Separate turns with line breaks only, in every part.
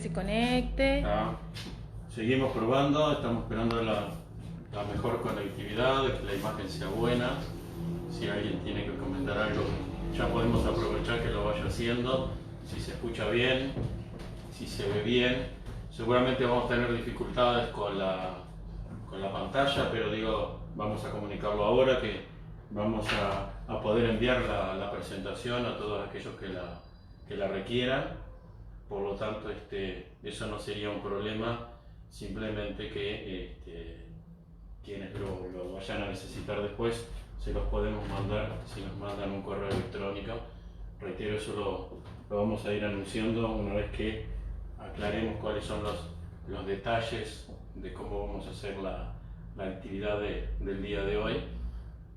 se conecte.
Seguimos probando, estamos esperando la mejor conectividad, que la imagen sea buena. Si alguien tiene que comentar algo, ya podemos aprovechar que lo vaya haciendo. Si se escucha bien, si se ve bien. Seguramente vamos a tener dificultades con la pantalla, pero digo, vamos a comunicarlo ahora, que vamos a poder enviar la presentación a todos aquellos que la requieran. Por lo tanto, eso no sería un problema, simplemente que quienes lo vayan a necesitar después se los podemos mandar, si nos mandan un correo electrónico. Reitero, eso lo vamos a ir anunciando una vez que aclaremos cuáles son los detalles de cómo vamos a hacer la actividad del día de hoy.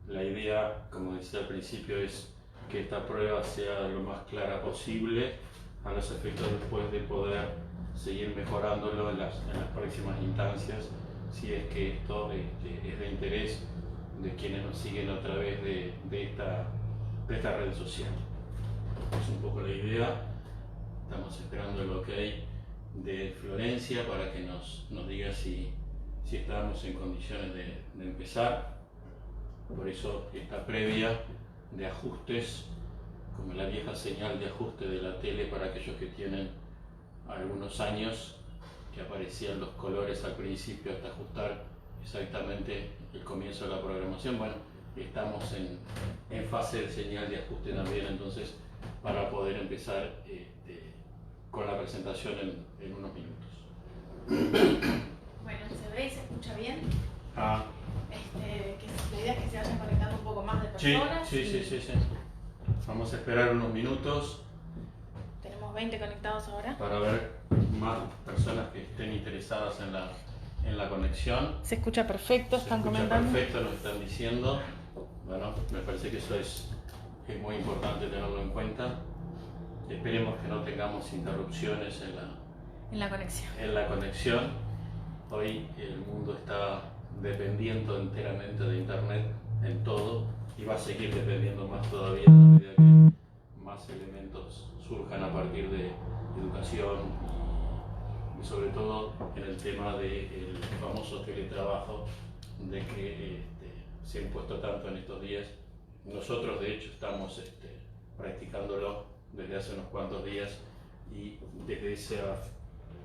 La idea, como decía al principio, es que esta prueba sea lo más clara posible, a los efectos después de poder seguir mejorándolo en las próximas instancias, si es que esto es de interés de quienes nos siguen a través de esta red social. Es un poco la idea. Estamos esperando el ok de Florencia para que nos diga si estamos en condiciones de empezar. Por eso esta previa de ajustes, como la vieja señal de ajuste de la tele para aquellos que tienen algunos años, que aparecían los colores al principio hasta ajustar exactamente el comienzo de la programación. Bueno, estamos en fase de señal de ajuste también, entonces, para poder empezar con la presentación en unos minutos.
Bueno, ¿se ve y se escucha bien?
Ah.
La idea es que se vayan conectando un poco más de personas.
Sí. Vamos a esperar unos minutos.
Tenemos 20 conectados ahora.
Para ver más personas que estén interesadas en la conexión.
Se escucha perfecto, están comentando.
Perfecto, nos están diciendo. Bueno, me parece que eso es muy importante tenerlo en cuenta. Esperemos que no tengamos interrupciones en la conexión. Hoy el mundo está dependiendo enteramente de Internet en todo y va a seguir dependiendo más todavía a medida que más elementos surjan a partir de educación y sobre todo en el tema del famoso teletrabajo de que se ha impuesto tanto en estos días. Nosotros de hecho estamos practicándolo desde hace unos cuantos días y desde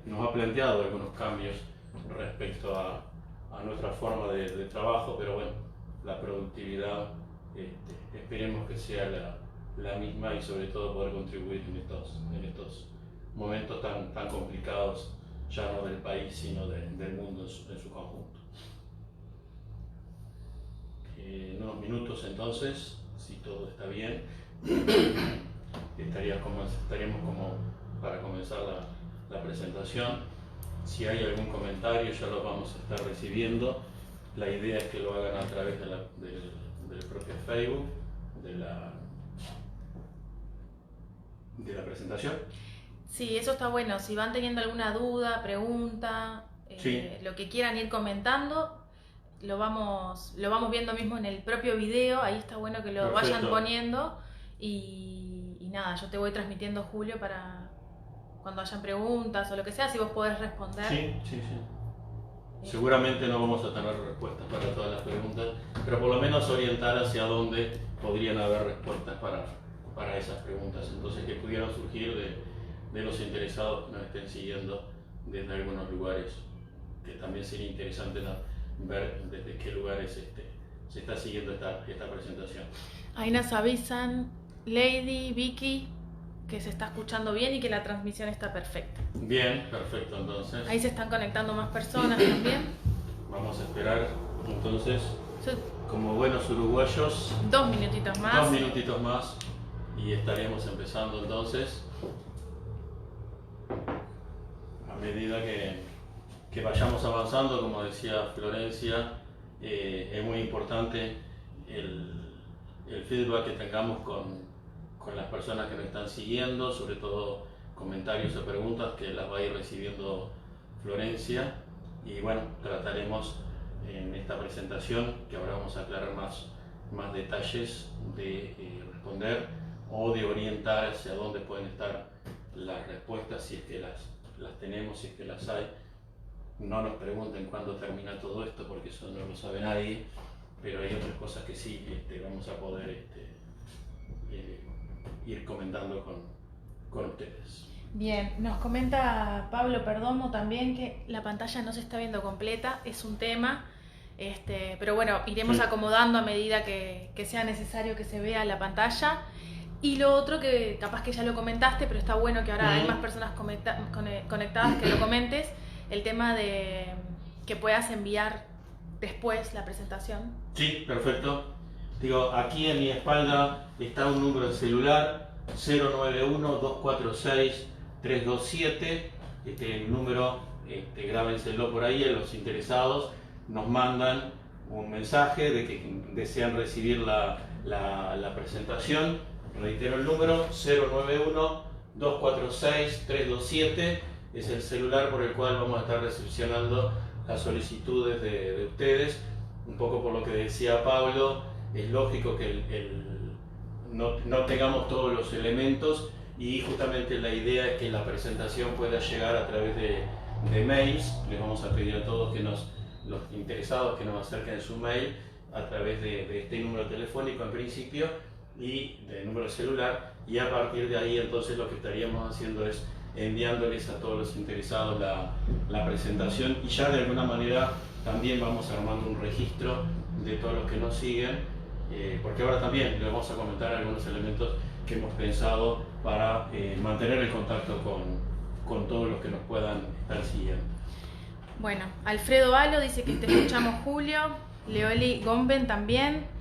nos ha planteado algunos cambios respecto a nuestra forma de trabajo, pero bueno, la productividad esperemos que sea la misma y sobre todo poder contribuir en estos momentos tan complicados, ya no del país sino del mundo en su conjunto. En unos minutos entonces, si todo está bien, estaríamos como para comenzar la presentación. Si hay algún comentario ya lo vamos a estar recibiendo. La idea es que lo hagan a través del propio Facebook, de la presentación.
Sí, eso está bueno. Si van teniendo alguna duda, pregunta, lo que quieran ir comentando, lo vamos viendo mismo en el propio video. Ahí está bueno que lo vayan poniendo. Y nada, yo te voy transmitiendo, Julio, para cuando hayan preguntas o lo que sea, si vos podés responder.
Sí. Seguramente no vamos a tener respuestas para todas las preguntas, pero por lo menos orientar hacia dónde podrían haber respuestas para esas preguntas. Entonces, que pudieran surgir de los interesados que nos estén siguiendo desde algunos lugares, que también sería interesante ver desde qué lugares se está siguiendo esta presentación.
Ahí nos avisan Lady, Vicky, que se está escuchando bien y que la transmisión está perfecta.
Bien, perfecto, entonces.
Ahí se están conectando más personas también.
Vamos a esperar, entonces, como buenos uruguayos,
2 minutitos más.
2 minutitos más y estaremos empezando entonces. A medida que vayamos avanzando, como decía Florencia, es muy importante el feedback que tengamos con las personas que nos están siguiendo, sobre todo comentarios o preguntas que las va a ir recibiendo Florencia. Y bueno, trataremos en esta presentación, que ahora vamos a aclarar más detalles, de responder o de orientar hacia dónde pueden estar las respuestas si es que las tenemos si es que las hay. No nos pregunten cuándo termina todo esto porque eso no lo sabe nadie, pero hay otras cosas que sí vamos a poder ir comentando con ustedes.
Bien, nos comenta Pablo Perdomo también que la pantalla no se está viendo completa, es un tema, pero bueno, iremos acomodando a medida que sea necesario que se vea la pantalla. Y lo otro que capaz que ya lo comentaste, pero está bueno que ahora hay más personas conectadas que lo comentes, el tema de que puedas enviar después la presentación. Sí,
perfecto. Digo, aquí en mi espalda está un número de celular, 091-246-327, el número, grábenselo por ahí, a los interesados nos mandan un mensaje de que desean recibir la presentación. Reitero el número, 091-246-327, es el celular por el cual vamos a estar recepcionando las solicitudes de ustedes. Un poco por lo que decía Pablo, es lógico que no tengamos todos los elementos y justamente la idea es que la presentación pueda llegar a través de mails. Les vamos a pedir a todos los interesados que nos acerquen su mail a través de este número telefónico en principio y del número de celular, y a partir de ahí entonces lo que estaríamos haciendo es enviándoles a todos los interesados la presentación, y ya de alguna manera también vamos armando un registro de todos los que nos siguen, porque ahora también les vamos a comentar algunos elementos que hemos pensado para mantener el contacto con todos los que nos puedan estar siguiendo.
Bueno, Alfredo Alo dice que te escuchamos, Julio. Leoli Gomben también,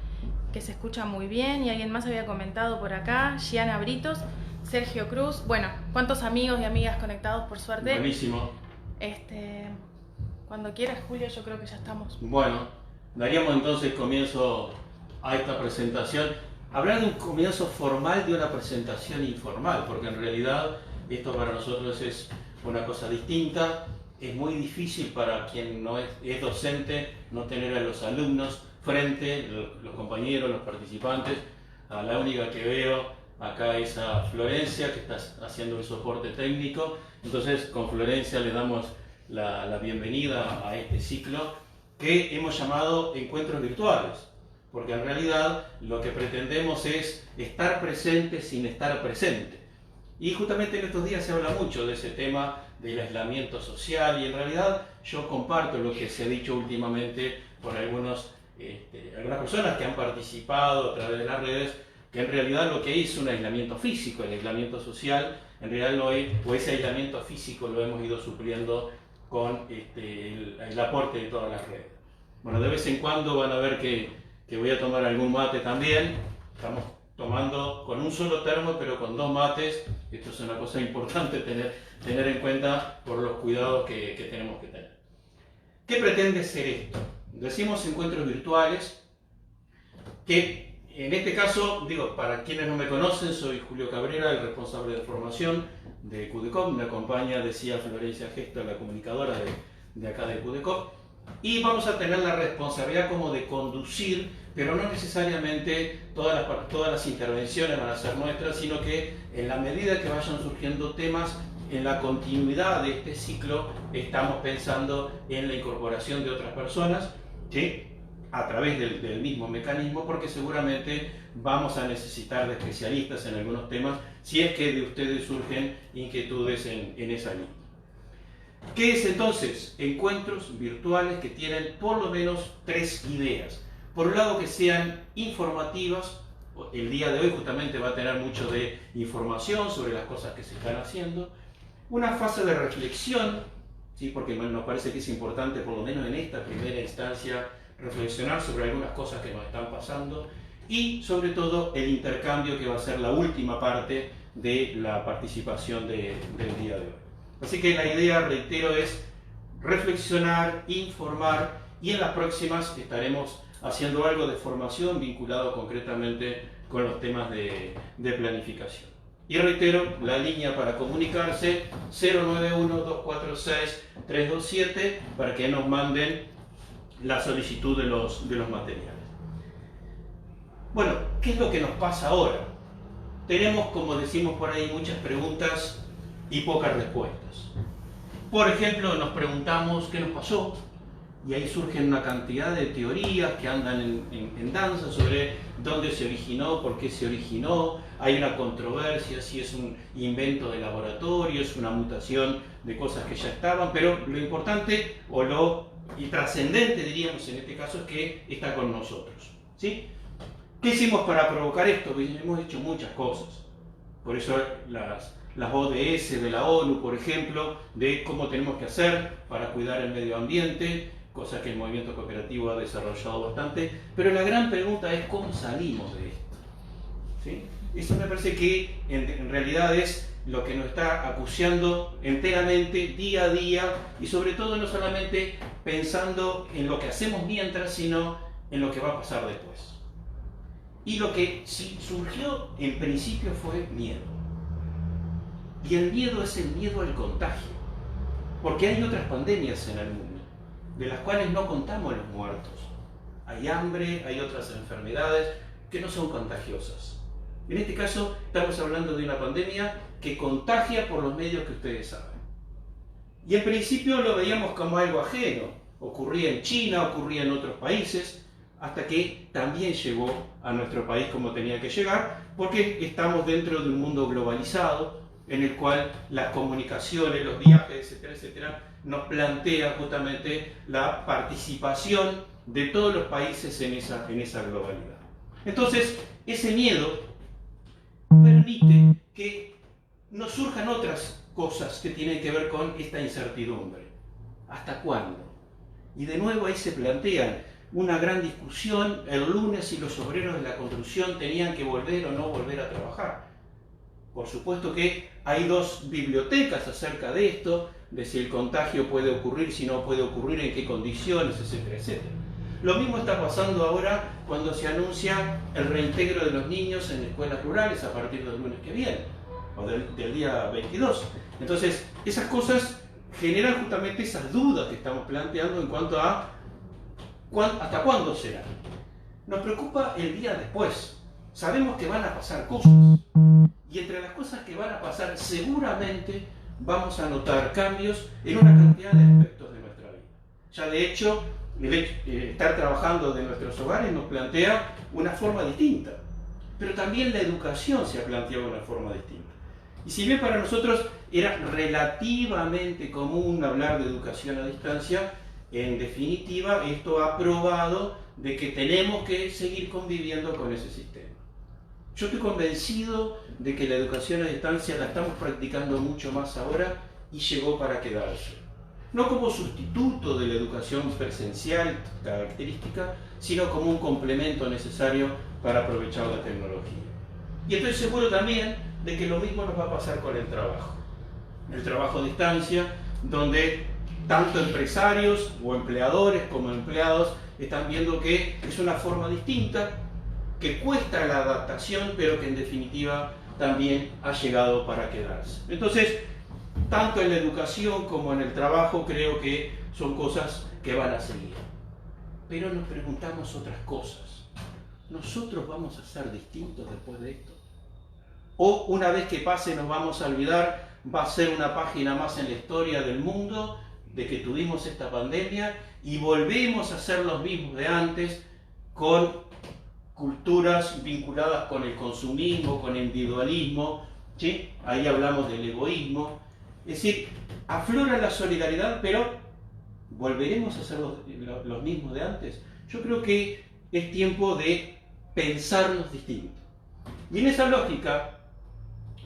que se escucha muy bien, y alguien más había comentado por acá, Gianna Britos, Sergio Cruz. Bueno, cuántos amigos y amigas conectados, por suerte.
Buenísimo.
Cuando quieras, Julio, yo creo que ya estamos.
Bueno, daríamos entonces comienzo a esta presentación. Hablar de un comienzo formal de una presentación informal, porque en realidad esto para nosotros es una cosa distinta. Es muy difícil para quien no es docente no tener a los alumnos frente, los compañeros, los participantes. A la única que veo acá es a Florencia, que está haciendo el soporte técnico. Entonces con Florencia le damos la bienvenida a este ciclo que hemos llamado Encuentros Virtuales, porque en realidad lo que pretendemos es estar presente sin estar presente. Y justamente en estos días se habla mucho de ese tema del aislamiento social, y en realidad yo comparto lo que se ha dicho últimamente por algunas personas que han participado a través de las redes, que en realidad lo que es un aislamiento físico, el aislamiento social, en realidad o ese aislamiento físico lo hemos ido supliendo con el aporte de todas las redes. Bueno, de vez en cuando van a ver que voy a tomar algún mate también. Estamos tomando con un solo termo, pero con 2 mates. Esto es una cosa importante tener en cuenta por los cuidados que tenemos que tener. ¿Qué pretende ser esto? Decimos encuentros virtuales, que en este caso, digo, para quienes no me conocen, soy Julio Cabrera, el responsable de formación de QDECOP. Me acompaña, decía Florencia Gesto, la comunicadora de acá de QDECOP. Y vamos a tener la responsabilidad como de conducir, pero no necesariamente todas las intervenciones van a ser nuestras, sino que en la medida que vayan surgiendo temas, en la continuidad de este ciclo, estamos pensando en la incorporación de otras personas, ¿sí?, a través del mismo mecanismo, porque seguramente vamos a necesitar de especialistas en algunos temas, si es que de ustedes surgen inquietudes en esa línea. ¿Qué es entonces? Encuentros virtuales que tienen por lo menos 3 ideas. Por un lado, que sean informativas. El día de hoy justamente va a tener mucho de información sobre las cosas que se están haciendo. Una fase de reflexión, ¿sí?, porque nos parece que es importante, por lo menos en esta primera instancia, reflexionar sobre algunas cosas que nos están pasando, y sobre todo el intercambio, que va a ser la última parte de la participación del día de hoy. Así que la idea, reitero, es reflexionar, informar, y en las próximas estaremos haciendo algo de formación vinculado concretamente con los temas de planificación. Y reitero, la línea para comunicarse, 091-246-327, para que nos manden la solicitud de los materiales. Bueno, ¿qué es lo que nos pasa ahora? Tenemos, como decimos por ahí, muchas preguntas y pocas respuestas.
Por ejemplo, nos preguntamos qué nos pasó, y ahí surgen una cantidad de teorías que andan en danza sobre dónde se originó, por qué se originó. Hay una controversia si es un invento de laboratorio, es una mutación de cosas que ya estaban, pero lo importante y trascendente, diríamos en este caso, es que está con nosotros, ¿sí? ¿Qué hicimos para provocar esto? Pues hemos hecho muchas cosas. Por eso las ODS de la ONU, por ejemplo, de cómo tenemos que hacer para cuidar el medio ambiente, cosa que el movimiento cooperativo ha desarrollado bastante. Pero la gran pregunta es cómo salimos de esto, ¿sí? Eso me parece que en realidad es lo que nos está acuciando enteramente, día a día, y sobre todo no solamente pensando en lo que hacemos mientras, sino en lo que va a pasar después. Y lo que surgió en principio fue miedo. Y el miedo es el miedo al contagio. Porque hay otras pandemias en el mundo, de las cuales no contamos los muertos. Hay hambre, hay otras enfermedades que no son contagiosas. En este caso estamos hablando de una pandemia que contagia por los medios que ustedes saben. Y en principio lo veíamos como algo ajeno. Ocurría en China, ocurría en otros países, hasta que también llegó a nuestro país como tenía que llegar, porque estamos dentro de un mundo globalizado, en el cual las comunicaciones, los viajes, etcétera, etcétera, nos plantea justamente la participación de todos los países en esa globalidad. Entonces, ese miedo permite que nos surjan otras cosas que tienen que ver con esta incertidumbre. ¿Hasta cuándo? Y de nuevo ahí se plantean una gran discusión el lunes si los obreros de la construcción tenían que volver o no volver a trabajar. Por supuesto que hay dos bibliotecas acerca de esto, de si el contagio puede ocurrir, si no puede ocurrir, en qué condiciones, etcétera, etcétera. Lo mismo está pasando ahora cuando se anuncia el reintegro de los niños en escuelas rurales a partir del lunes que viene, o del día 22. Entonces, esas cosas generan justamente esas dudas que estamos planteando en cuanto a hasta cuándo será. Nos preocupa el día después. Sabemos que van a pasar cosas. Y entre las cosas que van a pasar, seguramente vamos a notar cambios en una cantidad de aspectos de nuestra vida. Ya de hecho, estar trabajando de nuestros hogares nos plantea una forma distinta. Pero también la educación se ha planteado de una forma distinta. Y si bien para nosotros era relativamente común hablar de educación a distancia, en definitiva esto ha probado de que tenemos que seguir conviviendo con ese sistema. Yo estoy convencido de que la educación a distancia la estamos practicando mucho más ahora y llegó para quedarse. No como sustituto de la educación presencial característica, sino como un complemento necesario para aprovechar la tecnología. Y estoy seguro también de que lo mismo nos va a pasar con el trabajo. El trabajo a distancia, donde tanto empresarios o empleadores como empleados están viendo que es una forma distinta, que cuesta la adaptación, pero que en definitiva también ha llegado para quedarse. Entonces, tanto en la educación como en el trabajo creo que son cosas que van a seguir. Pero nos preguntamos otras cosas. ¿Nosotros vamos a ser distintos después de esto? ¿O una vez que pase nos vamos a olvidar, va a ser una página más en la historia del mundo de que tuvimos esta pandemia y volvemos a ser los mismos de antes con culturas vinculadas con el consumismo, con el individualismo, ¿sí? Ahí hablamos del egoísmo. Es decir, aflora la solidaridad, pero ¿volveremos a ser los mismos de antes? Yo creo que es tiempo de pensarnos distintos. Y en esa lógica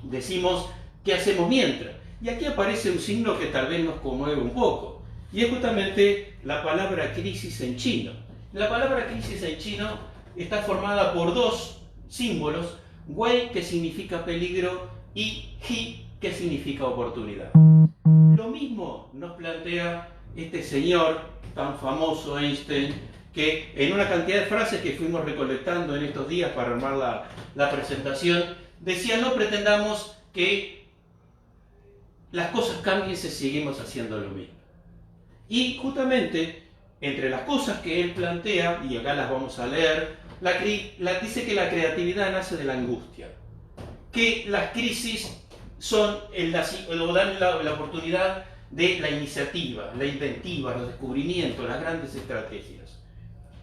decimos, ¿qué hacemos mientras? Y aquí aparece un signo que tal vez nos conmueve un poco, y es justamente la palabra crisis en chino. La palabra crisis en chino está formada por dos símbolos, wei, que significa peligro, y hi, que significa oportunidad. Lo mismo nos plantea este señor tan famoso, Einstein, que en una cantidad de frases que fuimos recolectando en estos días para armar la presentación, decía: no pretendamos que las cosas cambien si seguimos haciendo lo mismo. Y justamente entre las cosas que él plantea, y acá las vamos a leer, dice que la creatividad nace de la angustia, que las crisis dan la oportunidad de la iniciativa, la inventiva, los descubrimientos, las grandes estrategias.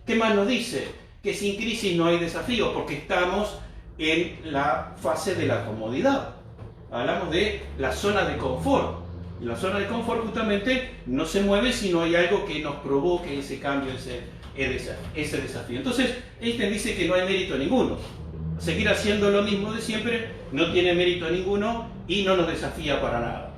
¿Qué más nos dice? Que sin crisis no hay desafíos, porque estamos en la fase de la comodidad. Hablamos de la zona de confort. Y la zona de confort justamente no se mueve si no hay algo que nos provoque ese cambio, ese desafío. Entonces, Einstein dice que no hay mérito ninguno. Seguir haciendo lo mismo de siempre no tiene mérito ninguno y no nos desafía para nada.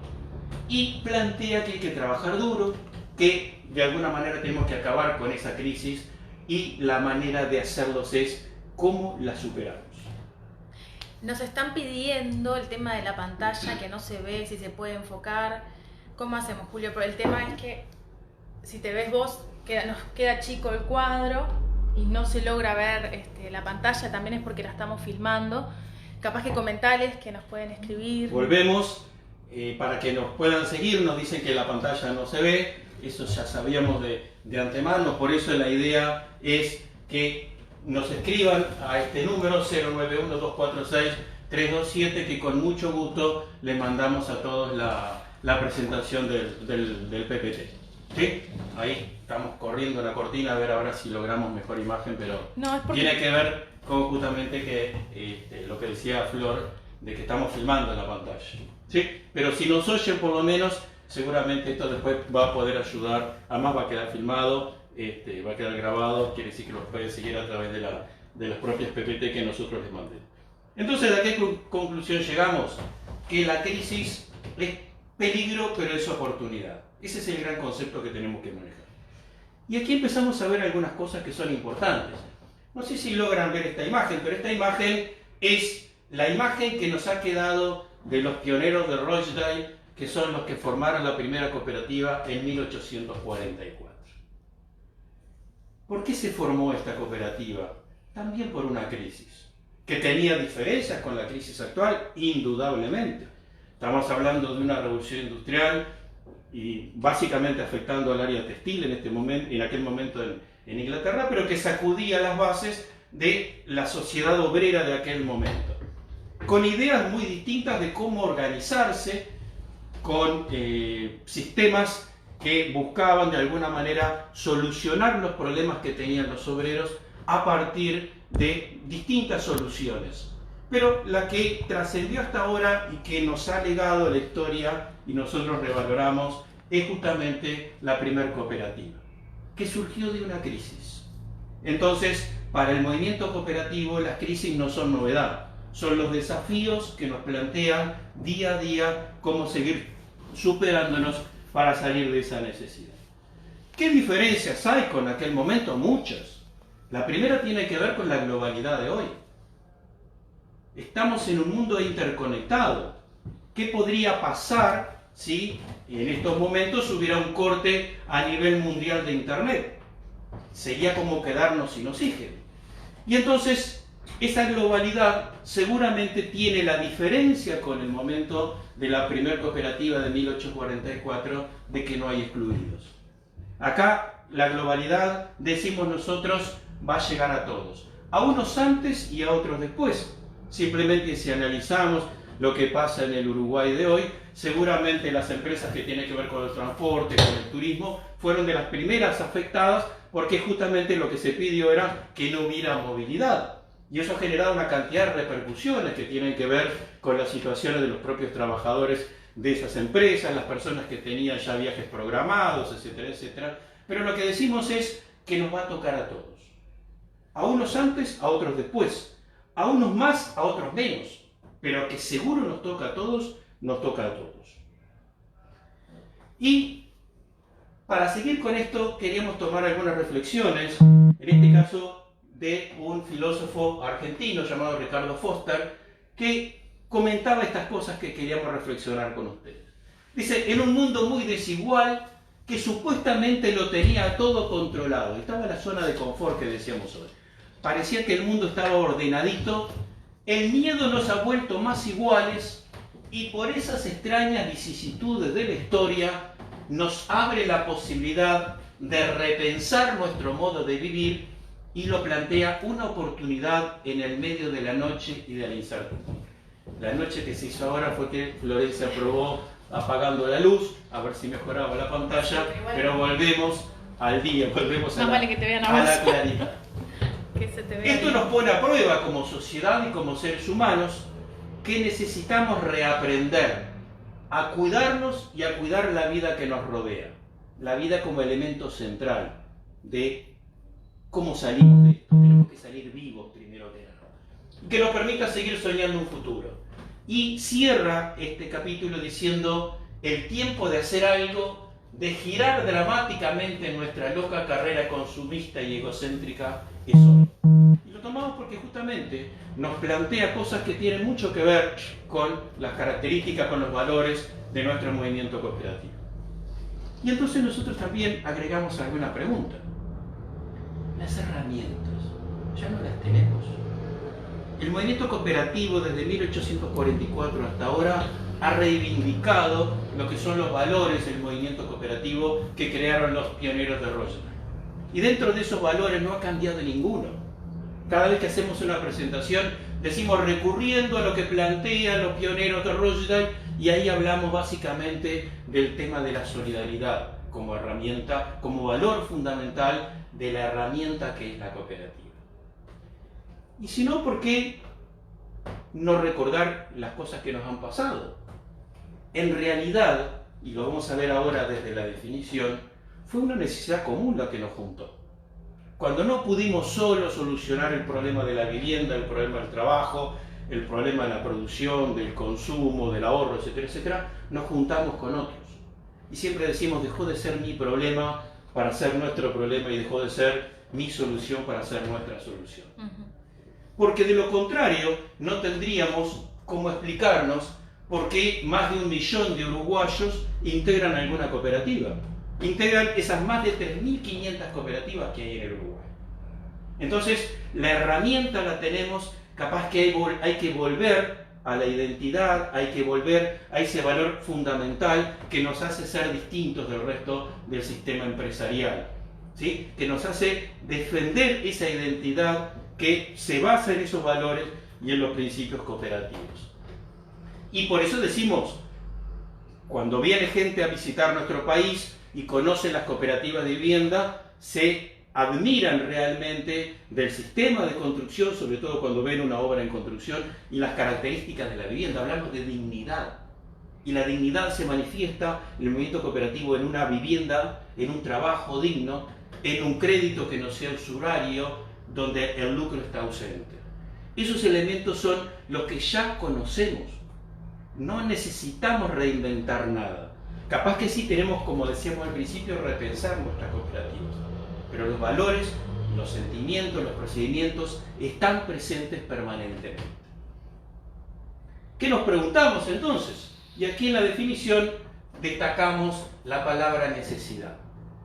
Y plantea que hay que trabajar duro, que de alguna manera tenemos que acabar con esa crisis y la manera de hacerlos es cómo la superamos.
Nos están pidiendo el tema de la pantalla, que no se ve, si se puede enfocar. ¿Cómo hacemos, Julio? Pero el tema es que si te ves vos, nos queda chico el cuadro y no se logra ver la pantalla, también es porque la estamos filmando. Capaz que comentarios que nos pueden escribir.
Volvemos, para que nos puedan seguir, nos dicen que la pantalla no se ve, eso ya sabíamos de antemano, por eso la idea es que nos escriban a este número 091-246-327, que con mucho gusto les mandamos a todos la presentación del PPT. ¿Sí? Ahí estamos corriendo la cortina a ver ahora si logramos mejor imagen, pero
no, es porque...
tiene que ver con justamente que lo que decía Flor, de que estamos filmando en la pantalla. ¿Sí? Pero si nos oyen por lo menos, seguramente esto después va a poder ayudar, además va a quedar filmado, va a quedar grabado, quiere decir que los puede seguir a través de las propias PPT que nosotros les mandemos. Entonces, ¿a qué conclusión llegamos? Que la crisis es peligro, pero es oportunidad. Ese es el gran concepto que tenemos que manejar. Y aquí empezamos a ver algunas cosas que son importantes. No sé si logran ver esta imagen, pero esta imagen es la imagen que nos ha quedado de los pioneros de Rochdale, que son los que formaron la primera cooperativa en 1844. ¿Por qué se formó esta cooperativa? También por una crisis, que tenía diferencias con la crisis actual, indudablemente. Estamos hablando de una revolución industrial y básicamente afectando al área textil en aquel momento en Inglaterra, pero que sacudía las bases de la sociedad obrera de aquel momento, con ideas muy distintas de cómo organizarse, con sistemas que buscaban de alguna manera solucionar los problemas que tenían los obreros a partir de distintas soluciones. Pero la que trascendió hasta ahora y que nos ha legado la historia y nosotros revaloramos es justamente la primer cooperativa, que surgió de una crisis. Entonces, para el movimiento cooperativo las crisis no son novedad, son los desafíos que nos plantean día a día cómo seguir superándonos para salir de esa necesidad. ¿Qué diferencias hay con aquel momento? Muchas. La primera tiene que ver con la globalidad de hoy. Estamos en un mundo interconectado. ¿Qué podría pasar si en estos momentos hubiera un corte a nivel mundial de Internet? Sería como quedarnos sin oxígeno. Y entonces, esa globalidad seguramente tiene la diferencia con el momento de la primera cooperativa de 1844, de que no hay excluidos. Acá, la globalidad, decimos nosotros, va a llegar a todos. A unos antes y a otros después. Simplemente si analizamos lo que pasa en el Uruguay de hoy, seguramente las empresas que tienen que ver con el transporte, con el turismo, fueron de las primeras afectadas porque justamente lo que se pidió era que no hubiera movilidad. Y eso ha generado una cantidad de repercusiones que tienen que ver con las situaciones de los propios trabajadores de esas empresas, las personas que tenían ya viajes programados, etcétera, etcétera. Pero lo que decimos es que nos va a tocar a todos. A unos antes, a otros después. A unos más, a otros menos, pero que seguro nos toca a todos, nos toca a todos. Y para seguir con esto, queríamos tomar algunas reflexiones, en este caso de un filósofo argentino llamado Ricardo Foster, que comentaba estas cosas que queríamos reflexionar con ustedes. Dice, en un mundo muy desigual, que supuestamente lo tenía todo controlado, estaba en la zona de confort que decíamos hoy. Parecía que el mundo estaba ordenadito, el miedo nos ha vuelto más iguales y por esas extrañas vicisitudes de la historia nos abre la posibilidad de repensar nuestro modo de vivir y lo plantea una oportunidad en el medio de la noche y de la incertidumbre. La noche que se hizo ahora fue que Florencia aprobó apagando la luz, a ver si mejoraba la pantalla, pero volvemos al día, volvemos a
vale que te vean
a la claridad.
Que se te vea
Esto
bien.
nos pone a prueba como sociedad y como seres humanos que necesitamos reaprender a cuidarnos y a cuidar la vida que nos rodea. La vida como elemento central de cómo salimos de esto. Tenemos que salir vivos primero que nada. Que nos permita seguir soñando un futuro. Y cierra este capítulo diciendo: el tiempo de hacer algo, de girar dramáticamente nuestra loca carrera consumista y egocéntrica es hoy. Y lo tomamos porque justamente nos plantea cosas que tienen mucho que ver con las características, con los valores de nuestro movimiento cooperativo. Y entonces nosotros también agregamos alguna pregunta. Las herramientas, ¿ya no las tenemos? El movimiento cooperativo desde 1844 hasta ahora ha reivindicado lo que son los valores del movimiento cooperativo que crearon los pioneros de Rochdale. Y dentro de esos valores no ha cambiado ninguno. Cada vez que hacemos una presentación decimos recurriendo a lo que plantean los pioneros de Rochdale, y ahí hablamos básicamente del tema de la solidaridad como herramienta, como valor fundamental de la herramienta que es la cooperativa. Y si no, ¿por qué no recordar las cosas que nos han pasado? En realidad, y lo vamos a ver ahora desde la definición, fue una necesidad común la que nos juntó. Cuando no pudimos solo solucionar el problema de la vivienda, el problema del trabajo, el problema de la producción, del consumo, del ahorro, etcétera, etcétera, nos juntamos con otros. Y siempre decimos, dejó de ser mi problema para ser nuestro problema y dejó de ser mi solución para ser nuestra solución. Porque de lo contrario, no tendríamos cómo explicarnos por qué más de 1 millón de uruguayos integran alguna cooperativa. Integran esas más de 3.500 cooperativas que hay en el Uruguay. Entonces, la herramienta la tenemos, capaz que hay que volver a la identidad, hay que volver a ese valor fundamental que nos hace ser distintos del resto del sistema empresarial, ¿sí? Que nos hace defender esa identidad que se basa en esos valores y en los principios cooperativos. Y por eso decimos, cuando viene gente a visitar nuestro país y conocen las cooperativas de vivienda, se admiran realmente del sistema de construcción, sobre todo cuando ven una obra en construcción, y las características de la vivienda. Hablamos de dignidad. Y la dignidad se manifiesta en el movimiento cooperativo en una vivienda, en un trabajo digno, en un crédito que no sea usurario, donde el lucro está ausente. Esos elementos son los que ya conocemos. No necesitamos reinventar nada. Capaz que sí tenemos, como decíamos al principio, repensar nuestras cooperativas. Pero los valores, los sentimientos, los procedimientos están presentes permanentemente. ¿Qué nos preguntamos entonces? Y aquí en la definición destacamos la palabra necesidad.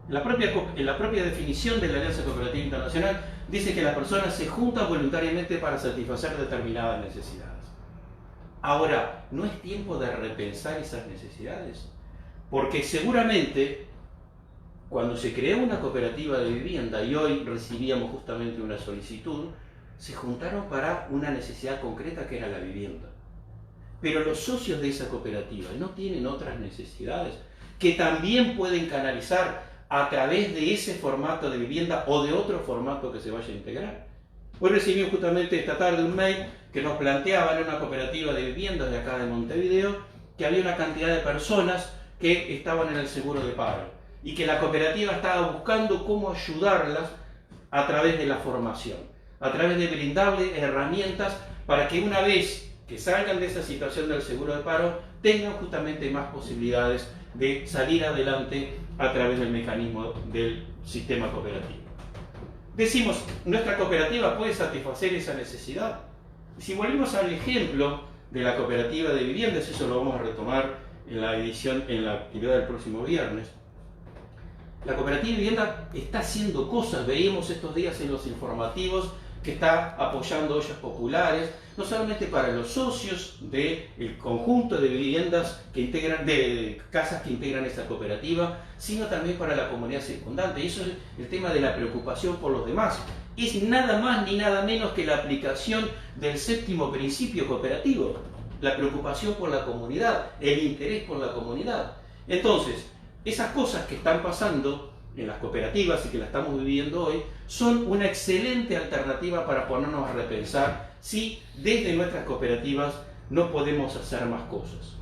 En la propia definición de la Alianza Cooperativa Internacional dice que las personas se juntan voluntariamente para satisfacer determinadas necesidades. Ahora, ¿no es tiempo de repensar esas necesidades? Porque seguramente, cuando se creó una cooperativa de vivienda, y hoy recibíamos justamente una solicitud, se juntaron para una necesidad concreta que era la vivienda. Pero los socios de esa cooperativa no tienen otras necesidades que también pueden canalizar a través de ese formato de vivienda o de otro formato que se vaya a integrar. Hoy recibimos justamente esta tarde un mail que nos planteaba en una cooperativa de viviendas de acá de Montevideo que había una cantidad de personas que estaban en el seguro de paro y que la cooperativa estaba buscando cómo ayudarlas a través de la formación, a través de brindarles herramientas para que una vez que salgan de esa situación del seguro de paro tengan justamente más posibilidades de salir adelante a través del mecanismo del sistema cooperativo. Decimos, ¿nuestra cooperativa puede satisfacer esa necesidad? Si volvemos al ejemplo de la cooperativa de viviendas, eso lo vamos a retomar en la edición, en la actividad del próximo viernes. La cooperativa de vivienda está haciendo cosas, veíamos estos días en los informativos que está apoyando ollas populares, no solamente para los socios del conjunto de viviendas que integran, de casas que integran esta cooperativa, sino también para la comunidad circundante. Y eso es el tema de la preocupación por los demás. Es nada más ni nada menos que la aplicación del 7º principio cooperativo. la preocupación por la comunidad, el interés por la comunidad. Entonces, esas cosas que están pasando en las cooperativas y que las estamos viviendo hoy, son una excelente alternativa para ponernos a repensar si desde nuestras cooperativas no podemos hacer más cosas.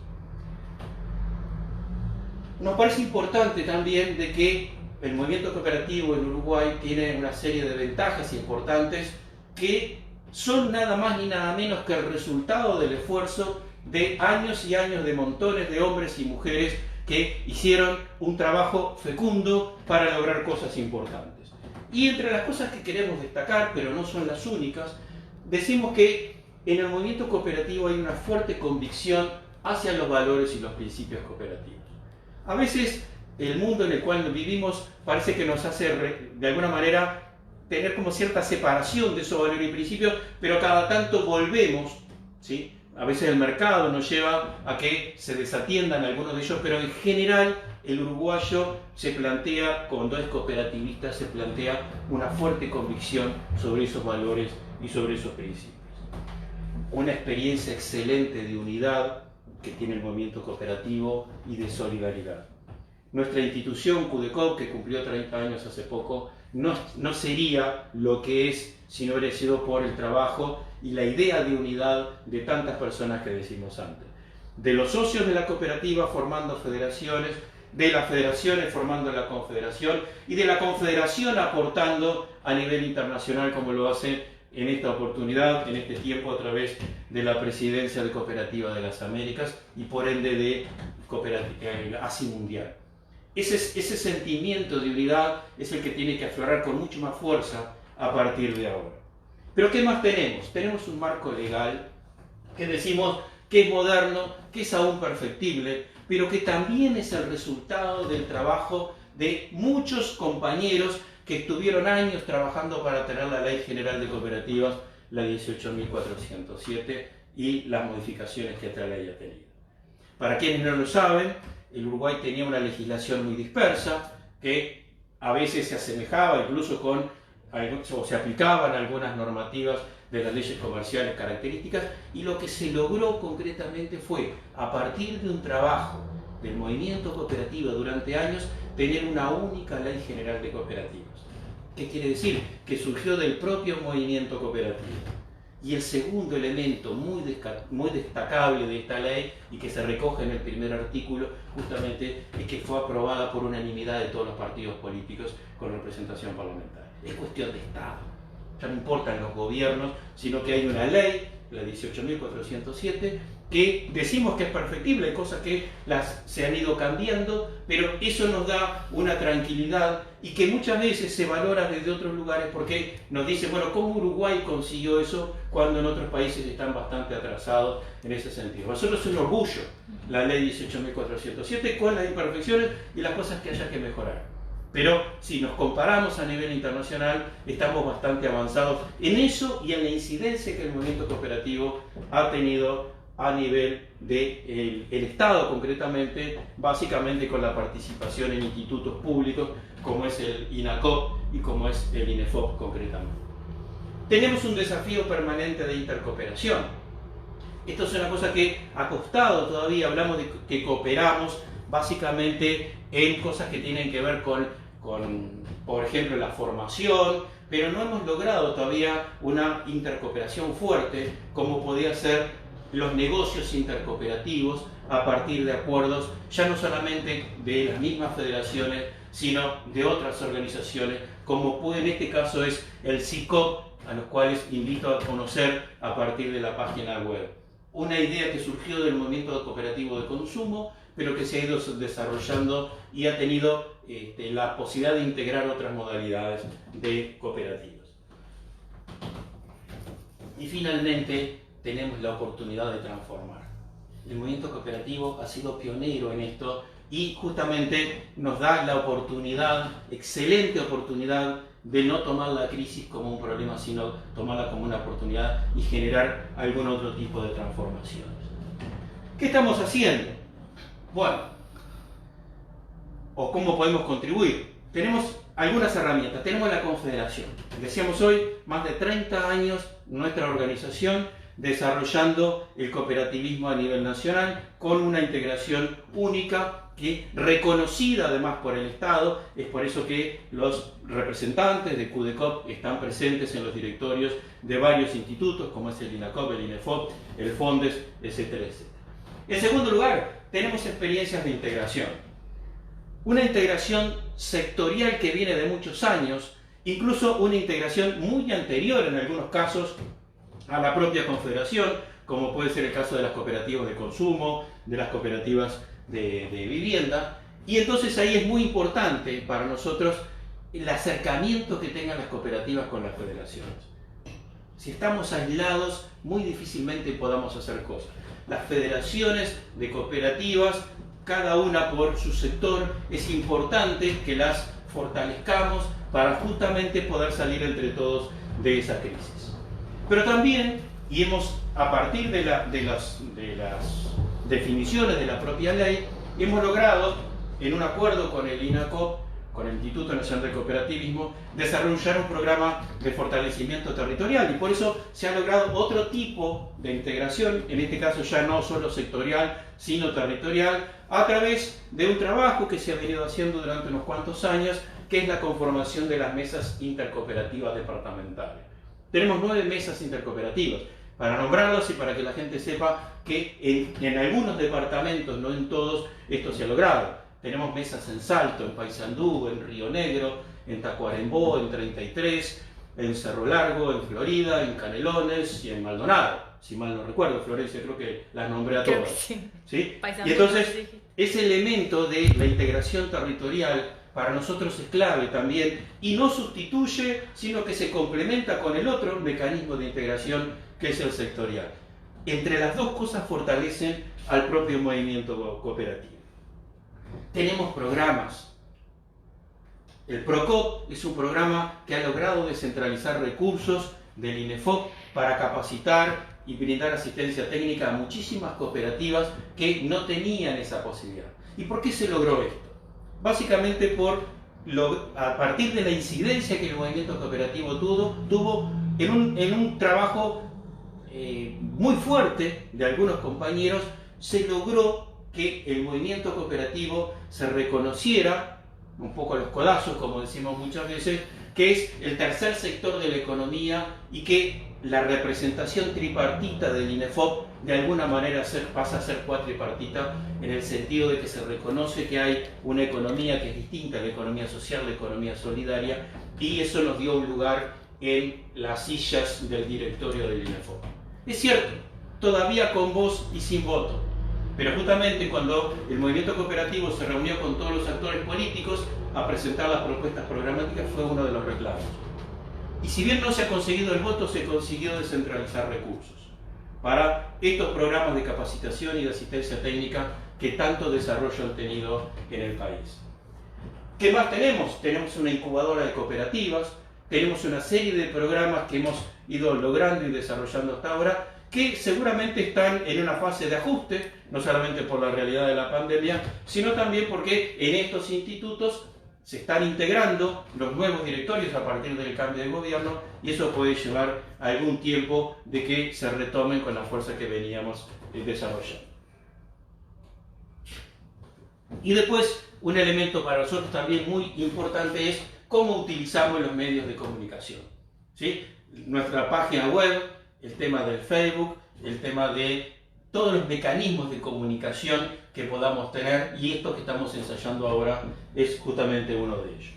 Nos parece importante también de que el movimiento cooperativo en Uruguay tiene una serie de ventajas importantes que son nada más ni nada menos que el resultado del esfuerzo de años y años de montones de hombres y mujeres que hicieron un trabajo fecundo para lograr cosas importantes. Y entre las cosas que queremos destacar, pero no son las únicas, decimos que en el movimiento cooperativo hay una fuerte convicción hacia los valores y los principios cooperativos. A veces el mundo en el cual vivimos parece que nos hace de alguna manera tener como cierta separación de esos valores y principios, pero cada tanto volvemos, ¿sí? A veces el mercado nos lleva a que se desatiendan algunos de ellos, pero en general el uruguayo se plantea, cuando es cooperativista, se plantea una fuerte convicción sobre esos valores y sobre esos principios. Una experiencia excelente de unidad que tiene el movimiento cooperativo y de solidaridad. Nuestra institución, CUDECOP, que cumplió 30 años hace poco, no sería lo que es si no hubiera sido por el trabajo y la idea de unidad de tantas personas que decimos antes. De los socios de la cooperativa formando federaciones, de las federaciones formando la confederación y de la confederación aportando a nivel internacional como lo hace en esta oportunidad, en este tiempo, a través de la presidencia de Cooperativa de las Américas y por ende de ASI Mundial. Ese sentimiento de unidad es el que tiene que aflorar con mucho más fuerza a partir de ahora. Pero ¿qué más tenemos? Tenemos un marco legal que decimos que es moderno, que es aún perfectible, pero que también es el resultado del trabajo de muchos compañeros que estuvieron años trabajando para tener la Ley General de Cooperativas, la 18.407, y las modificaciones que esta ley ha tenido. Para quienes no lo saben, el Uruguay tenía una legislación muy dispersa, que a veces se asemejaba incluso o se aplicaban algunas normativas de las leyes comerciales características, y lo que se logró concretamente fue, a partir de un trabajo del movimiento cooperativo durante años, tener una única Ley General de Cooperativas. ¿Qué quiere decir? Que surgió del propio movimiento cooperativo. Y el segundo elemento muy destacable de esta ley, y que se recoge en el primer artículo, justamente es que fue aprobada por unanimidad de todos los partidos políticos con representación parlamentaria. Es cuestión de Estado. Ya no importan los gobiernos, sino que hay una ley, la 18.407, que decimos que es perfectible, hay cosas que se han ido cambiando, pero eso nos da una tranquilidad y que muchas veces se valora desde otros lugares porque nos dicen, bueno, ¿cómo Uruguay consiguió eso cuando en otros países están bastante atrasados en ese sentido? Para nosotros es un orgullo la ley 18.407 con las imperfecciones y las cosas que haya que mejorar. Pero si nos comparamos a nivel internacional, estamos bastante avanzados en eso y en la incidencia que el movimiento cooperativo ha tenido a nivel del Estado concretamente, básicamente con la participación en institutos públicos como es el INACOP y como es el INEFOP concretamente. Tenemos un desafío permanente de intercooperación. Esto es una cosa que ha costado todavía, hablamos de que cooperamos básicamente en cosas que tienen que ver con, por ejemplo, la formación, pero no hemos logrado todavía una intercooperación fuerte como podía ser los negocios intercooperativos a partir de acuerdos ya no solamente de las mismas federaciones, sino de otras organizaciones, como en este caso es el CICOP, a los cuales invito a conocer a partir de la página web. Una idea que surgió del movimiento cooperativo de consumo, pero que se ha ido desarrollando y ha tenido la posibilidad de integrar otras modalidades de cooperativas. Y finalmente, tenemos la oportunidad de transformar. El movimiento cooperativo ha sido pionero en esto y justamente nos da la oportunidad, excelente oportunidad, de no tomar la crisis como un problema, sino tomarla como una oportunidad y generar algún otro tipo de transformaciones. ¿Qué estamos haciendo? Bueno, o cómo podemos contribuir. Tenemos algunas herramientas. Tenemos la Confederación. Decíamos hoy, más de 30 años nuestra organización desarrollando el cooperativismo a nivel nacional con una integración única que reconocida además por el Estado. Es por eso que los representantes de CUDECOP están presentes en los directorios de varios institutos, como es el INACOP, el INEFOP, el FONDES, etcétera, etcétera. En segundo lugar, tenemos experiencias de integración. Una integración sectorial que viene de muchos años, incluso una integración muy anterior en algunos casos a la propia confederación, como puede ser el caso de las cooperativas de consumo, de las cooperativas de vivienda. Y entonces ahí es muy importante para nosotros el acercamiento que tengan las cooperativas con las federaciones. Si estamos aislados, muy difícilmente podamos hacer cosas. Las federaciones de cooperativas, cada una por su sector, es importante que las fortalezcamos para justamente poder salir entre todos de esa crisis. Pero también, y a partir de las definiciones de la propia ley, hemos logrado, en un acuerdo con el INACOP, con el Instituto Nacional del Cooperativismo, desarrollar un programa de fortalecimiento territorial, y por eso se ha logrado otro tipo de integración, en este caso ya no solo sectorial, sino territorial, a través de un trabajo que se ha venido haciendo durante unos cuantos años, que es la conformación de las mesas intercooperativas departamentales. Tenemos 9 mesas intercooperativas, para nombrarlas y para que la gente sepa que en algunos departamentos, no en todos, esto se ha logrado. Tenemos mesas en Salto, en Paysandú, en Río Negro, en Tacuarembó, en 33, en Cerro Largo, en Florida, en Canelones y en Maldonado. Si mal no recuerdo, Florencia, creo que las nombré a todas.
Sí.
¿Sí? Y entonces, ese elemento de la integración territorial para nosotros es clave también, y no sustituye, sino que se complementa con el otro mecanismo de integración que es el sectorial. Entre las dos cosas fortalecen al propio movimiento cooperativo. Tenemos programas. El PROCOP es un programa que ha logrado descentralizar recursos del INEFOP para capacitar y brindar asistencia técnica a muchísimas cooperativas que no tenían esa posibilidad. ¿Y por qué se logró esto? Básicamente a partir de la incidencia que el movimiento cooperativo tuvo en un trabajo muy fuerte de algunos compañeros, se logró que el movimiento cooperativo se reconociera, un poco a los codazos, como decimos muchas veces, que es el tercer sector de la economía, y que la representación tripartita del INEFOP de alguna manera pasa a ser cuatripartita, en el sentido de que se reconoce que hay una economía que es distinta, la economía social, la economía solidaria, y eso nos dio un lugar en las sillas del directorio del INEFOP. Es cierto, todavía con voz y sin voto, pero justamente cuando el movimiento cooperativo se reunió con todos los actores políticos a presentar las propuestas programáticas, fue uno de los reclamos. Y si bien no se ha conseguido el voto, se consiguió descentralizar recursos para estos programas de capacitación y de asistencia técnica que tanto desarrollo han tenido en el país. ¿Qué más tenemos? Tenemos una incubadora de cooperativas, tenemos una serie de programas que hemos ido logrando y desarrollando hasta ahora, que seguramente están en una fase de ajuste, no solamente por la realidad de la pandemia, sino también porque en estos institutos se están integrando los nuevos directorios a partir del cambio de gobierno, y eso puede llevar algún tiempo de que se retomen con la fuerza que veníamos desarrollando. Y después, un elemento para nosotros también muy importante es cómo utilizamos los medios de comunicación. ¿Sí? Nuestra página web, el tema del Facebook, el tema de todos los mecanismos de comunicación que podamos tener, y esto que estamos ensayando ahora es justamente uno de ellos.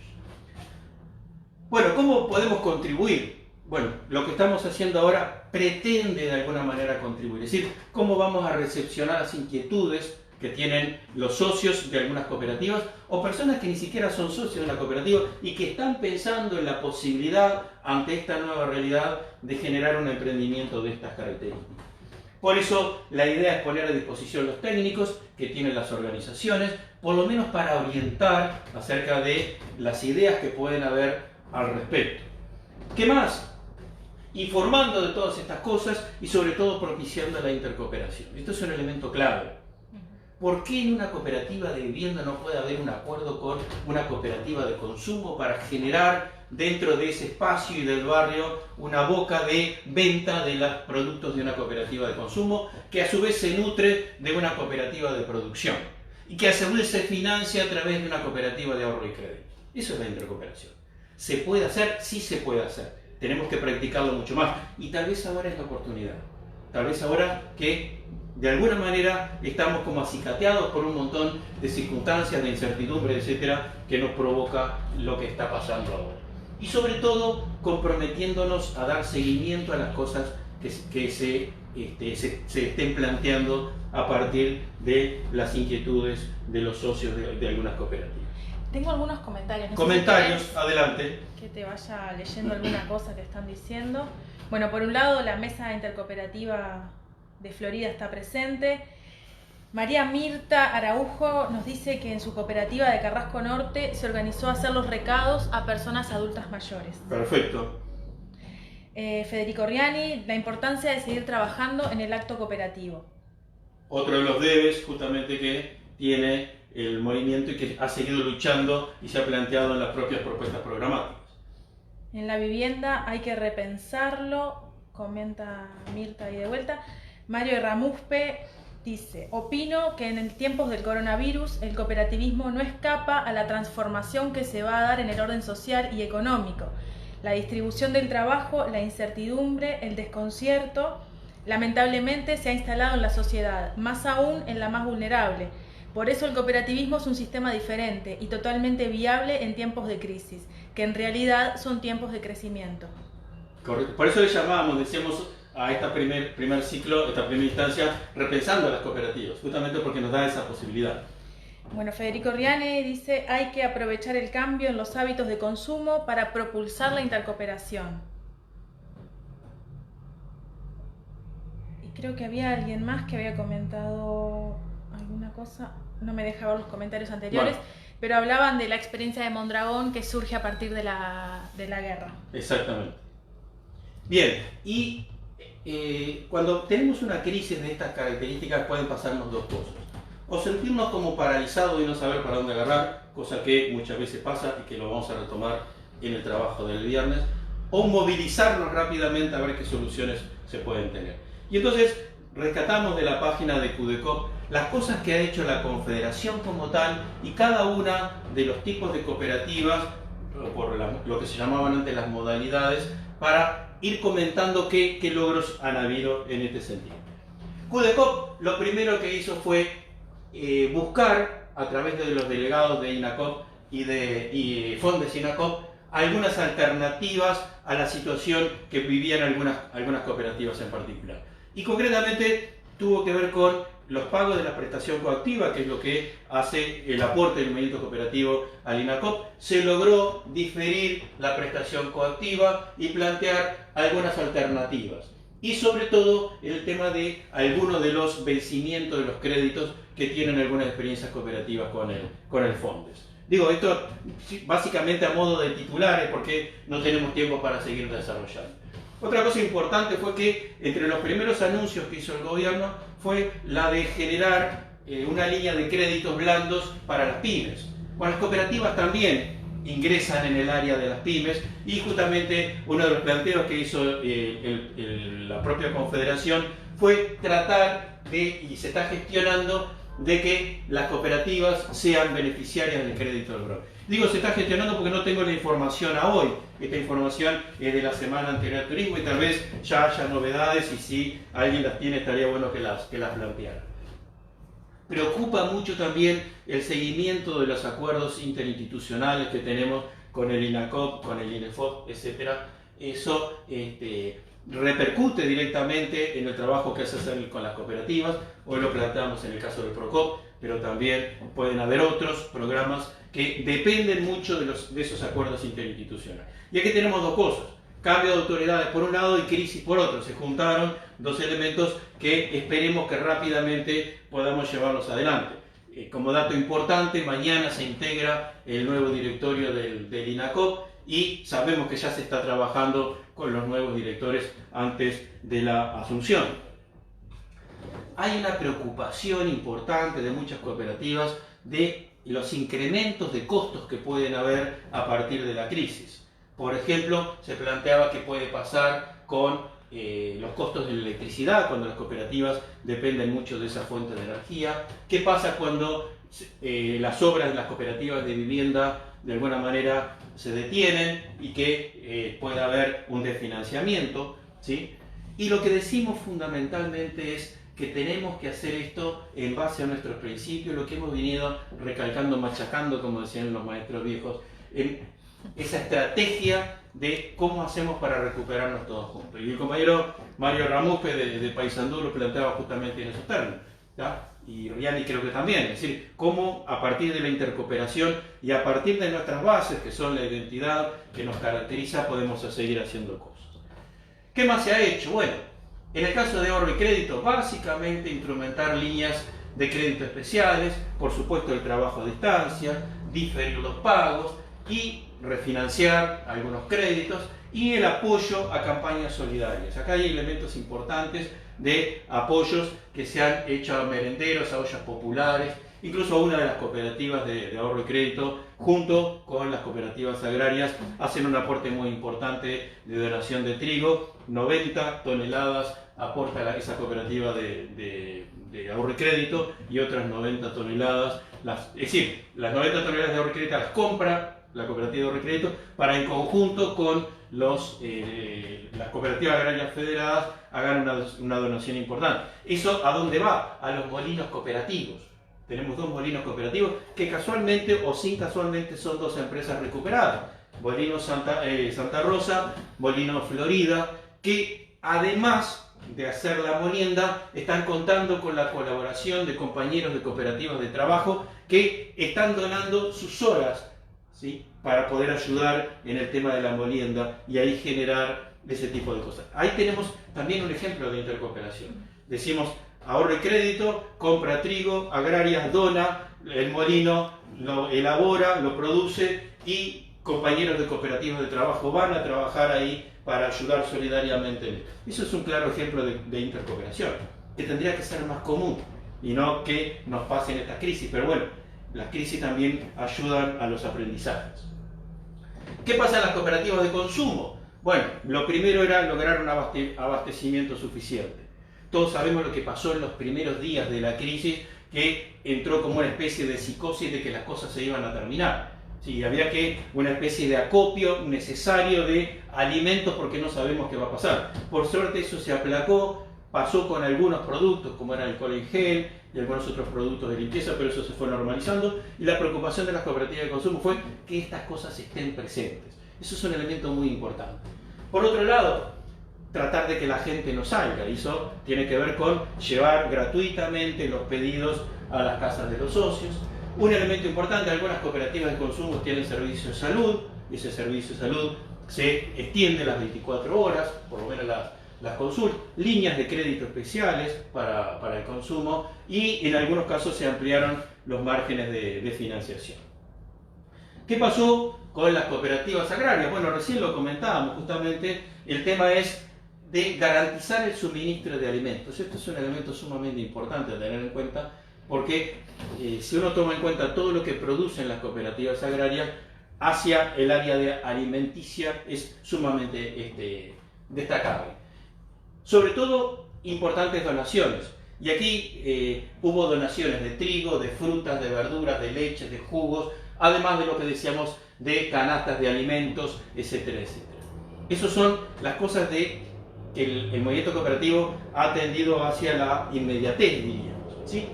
Bueno, ¿cómo podemos contribuir? Bueno, lo que estamos haciendo ahora pretende de alguna manera contribuir, es decir, cómo vamos a recepcionar las inquietudes que tienen los socios de algunas cooperativas o personas que ni siquiera son socios de una cooperativa y que están pensando en la posibilidad, ante esta nueva realidad, de generar un emprendimiento de estas características. Por eso la idea es poner a disposición los técnicos que tienen las organizaciones, por lo menos para orientar acerca de las ideas que pueden haber al respecto. ¿Qué más? Informando de todas estas cosas y sobre todo propiciando la intercooperación. Esto es un elemento clave. ¿Por qué en una cooperativa de vivienda no puede haber un acuerdo con una cooperativa de consumo para generar dentro de ese espacio y del barrio una boca de venta de los productos de una cooperativa de consumo que a su vez se nutre de una cooperativa de producción y que a su vez se financia a través de una cooperativa de ahorro y crédito? Eso es la intercooperación. ¿Se puede hacer? Sí se puede hacer. Tenemos que practicarlo mucho más y tal vez ahora es la oportunidad. Tal vez ahora que de alguna manera estamos como acicateados por un montón de circunstancias, de incertidumbre, etcétera, que nos provoca lo que está pasando ahora. Y sobre todo comprometiéndonos a dar seguimiento a las cosas que se estén planteando a partir de las inquietudes de los socios de algunas cooperativas.
Tengo algunos comentarios.
Comentarios, adelante.
Que te vaya leyendo alguna cosa que están diciendo. Bueno, por un lado, la mesa intercooperativa de Florida está presente. María Mirta Araujo nos dice que en su cooperativa de Carrasco Norte se organizó a hacer los recados a personas adultas mayores.
Perfecto.
Federico Riani, la importancia de seguir trabajando en el acto cooperativo.
Otro de los debes justamente que tiene el movimiento y que ha seguido luchando y se ha planteado en las propias propuestas programáticas.
En la vivienda hay que repensarlo, comenta Mirta ahí de vuelta. Mario Ramuspe dice: opino que en tiempos del coronavirus el cooperativismo no escapa a la transformación que se va a dar en el orden social y económico. La distribución del trabajo, la incertidumbre, el desconcierto, lamentablemente se ha instalado en la sociedad, más aún en la más vulnerable. Por eso el cooperativismo es un sistema diferente y totalmente viable en tiempos de crisis, que en realidad son tiempos de crecimiento.
Correcto. Por eso le llamábamos, decíamos, a esta primer ciclo, esta primera instancia, repensando a las cooperativas, justamente porque nos da esa posibilidad.
Bueno, Federico Riane dice: hay que aprovechar el cambio en los hábitos de consumo para propulsar la intercooperación. Y creo que había alguien más que había comentado alguna cosa, no me deja ver los comentarios anteriores, bueno, pero hablaban de la experiencia de Mondragón que surge a partir de la guerra.
Exactamente. Bien, y cuando tenemos una crisis de estas características pueden pasarnos dos cosas. O sentirnos como paralizados y no saber para dónde agarrar, cosa que muchas veces pasa y que lo vamos a retomar en el trabajo del viernes, o movilizarnos rápidamente a ver qué soluciones se pueden tener. Y entonces rescatamos de la página de CUDECOP las cosas que ha hecho la Confederación como tal y cada una de los tipos de cooperativas, por lo que se llamaban antes las modalidades, para ir comentando qué logros han habido en este sentido. CUDECOP lo primero que hizo fue buscar a través de los delegados de INACOP y Fondes INACOP algunas alternativas a la situación que vivían algunas cooperativas en particular. Y concretamente tuvo que ver con los pagos de la prestación coactiva, que es lo que hace el aporte del movimiento cooperativo al INACOP. Se logró diferir la prestación coactiva y plantear algunas alternativas. Y sobre todo el tema de algunos de los vencimientos de los créditos que tienen algunas experiencias cooperativas con el Fondes. Digo, esto básicamente a modo de titulares porque no tenemos tiempo para seguir desarrollando. Otra cosa importante fue que entre los primeros anuncios que hizo el gobierno fue la de generar una línea de créditos blandos para las pymes. Bueno, las cooperativas también ingresan en el área de las pymes y justamente uno de los planteos que hizo la propia Confederación fue tratar de, y se está gestionando, de que las cooperativas sean beneficiarias del crédito del BROC. Digo, se está gestionando porque no tengo la información a hoy. Esta información es de la semana anterior al turismo y tal vez ya haya novedades y si alguien las tiene estaría bueno que las planteara. Preocupa mucho también el seguimiento de los acuerdos interinstitucionales que tenemos con el INACOP, con el INEFOP, etc. Eso repercute directamente en el trabajo que hace con las cooperativas. Hoy lo planteamos en el caso del PROCOP, pero también pueden haber otros programas que dependen mucho de esos acuerdos interinstitucionales. Y aquí tenemos dos cosas: cambio de autoridades por un lado y crisis por otro. Se juntaron dos elementos que esperemos que rápidamente podamos llevarlos adelante. Como dato importante, mañana se integra el nuevo directorio del INACOP y sabemos que ya se está trabajando con los nuevos directores antes de la asunción. hay una preocupación importante de muchas cooperativas de los incrementos de costos que pueden haber a partir de la crisis. Por ejemplo, se planteaba qué puede pasar con los costos de la electricidad cuando las cooperativas dependen mucho de esa fuente de energía. ¿Qué pasa cuando las obras de las cooperativas de vivienda de alguna manera se detienen y que pueda haber un desfinanciamiento, ¿sí? Y lo que decimos fundamentalmente es que tenemos que hacer esto en base a nuestros principios, lo que hemos venido recalcando, machacando, como decían los maestros viejos, en esa estrategia de cómo hacemos para recuperarnos todos juntos. Y el compañero Mario Ramufe de Paysandú lo planteaba justamente en esos términos, ¿ya? Y Riani creo que también, es decir, cómo a partir de la intercooperación y a partir de nuestras bases, que son la identidad que nos caracteriza, podemos seguir haciendo cosas. ¿Qué más se ha hecho? Bueno, en el caso de ahorro y crédito, básicamente instrumentar líneas de crédito especiales, por supuesto el trabajo a distancia, diferir los pagos y refinanciar algunos créditos y el apoyo a campañas solidarias. Acá hay elementos importantes de apoyos que se han hecho a merenderos, a ollas populares, incluso a una de las cooperativas de ahorro y crédito, junto con las cooperativas agrarias, hacen un aporte muy importante de donación de trigo. 90 toneladas aporta esa cooperativa de ahorro y crédito y otras 90 toneladas, es decir, las 90 toneladas de ahorro y crédito las compra la cooperativa de ahorro y crédito para en conjunto con las cooperativas agrarias federadas hagan una donación importante. ¿Eso a dónde va? A los molinos cooperativos. Tenemos 2 molinos cooperativos que casualmente o sin casualmente son 2 empresas recuperadas. Molino Santa Rosa, Molino Florida, que además de hacer la molienda están contando con la colaboración de compañeros de cooperativas de trabajo que están donando sus horas, ¿sí?, para poder ayudar en el tema de la molienda y ahí generar ese tipo de cosas. Ahí tenemos también un ejemplo de intercooperación. Decimos ahorro y crédito, compra trigo, agrarias dona, el molino lo elabora, lo produce y compañeros de cooperativas de trabajo van a trabajar ahí para ayudar solidariamente. Eso es un claro ejemplo de intercooperación, que tendría que ser más común y no que nos pase en esta crisis, pero bueno, las crisis también ayudan a los aprendizajes. ¿Qué pasa en las cooperativas de consumo? Bueno, lo primero era lograr un abastecimiento suficiente. Todos sabemos lo que pasó en los primeros días de la crisis, que entró como una especie de psicosis de que las cosas se iban a terminar. Sí, había una especie de acopio necesario de alimentos porque no sabemos qué va a pasar. Por suerte eso se aplacó, pasó con algunos productos como era el alcohol en gel y algunos otros productos de limpieza, pero eso se fue normalizando y la preocupación de las cooperativas de consumo fue que estas cosas estén presentes. Eso es un elemento muy importante. Por otro lado, tratar de que la gente no salga, y eso tiene que ver con llevar gratuitamente los pedidos a las casas de los socios. Un elemento importante, algunas cooperativas de consumo tienen servicio de salud, y ese servicio de salud se extiende las 24 horas, por lo menos las consultas, líneas de crédito especiales para el consumo y en algunos casos se ampliaron los márgenes de financiación. ¿Qué pasó con las cooperativas agrarias? Bueno, recién lo comentábamos, justamente el tema es de garantizar el suministro de alimentos. Esto es un elemento sumamente importante a tener en cuenta porque si uno toma en cuenta todo lo que producen las cooperativas agrarias hacia el área de alimenticia es sumamente destacable. Sobre todo, importantes donaciones. Y aquí hubo donaciones de trigo, de frutas, de verduras, de leche, de jugos, además de lo que decíamos de canastas de alimentos, etcétera, etcétera. Esas son las cosas que el movimiento cooperativo ha tendido hacia la inmediatez, diríamos, ¿sí?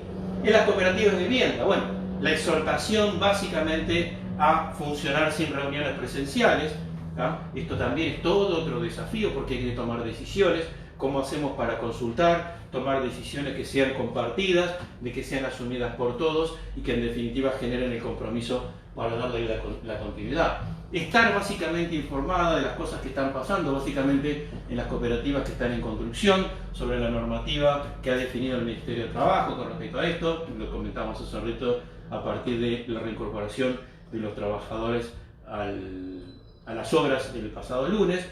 En las cooperativas de vivienda, bueno, la exhortación básicamente a funcionar sin reuniones presenciales, ¿tá? Esto también es todo otro desafío porque hay que tomar decisiones. ¿Cómo hacemos para consultar, tomar decisiones que sean compartidas, de que sean asumidas por todos y que en definitiva generen el compromiso para darle la continuidad? Estar básicamente informada de las cosas que están pasando, básicamente en las cooperativas que están en construcción, sobre la normativa que ha definido el Ministerio de Trabajo con respecto a esto, lo comentamos hace un rato a partir de la reincorporación de los trabajadores a las obras del pasado lunes,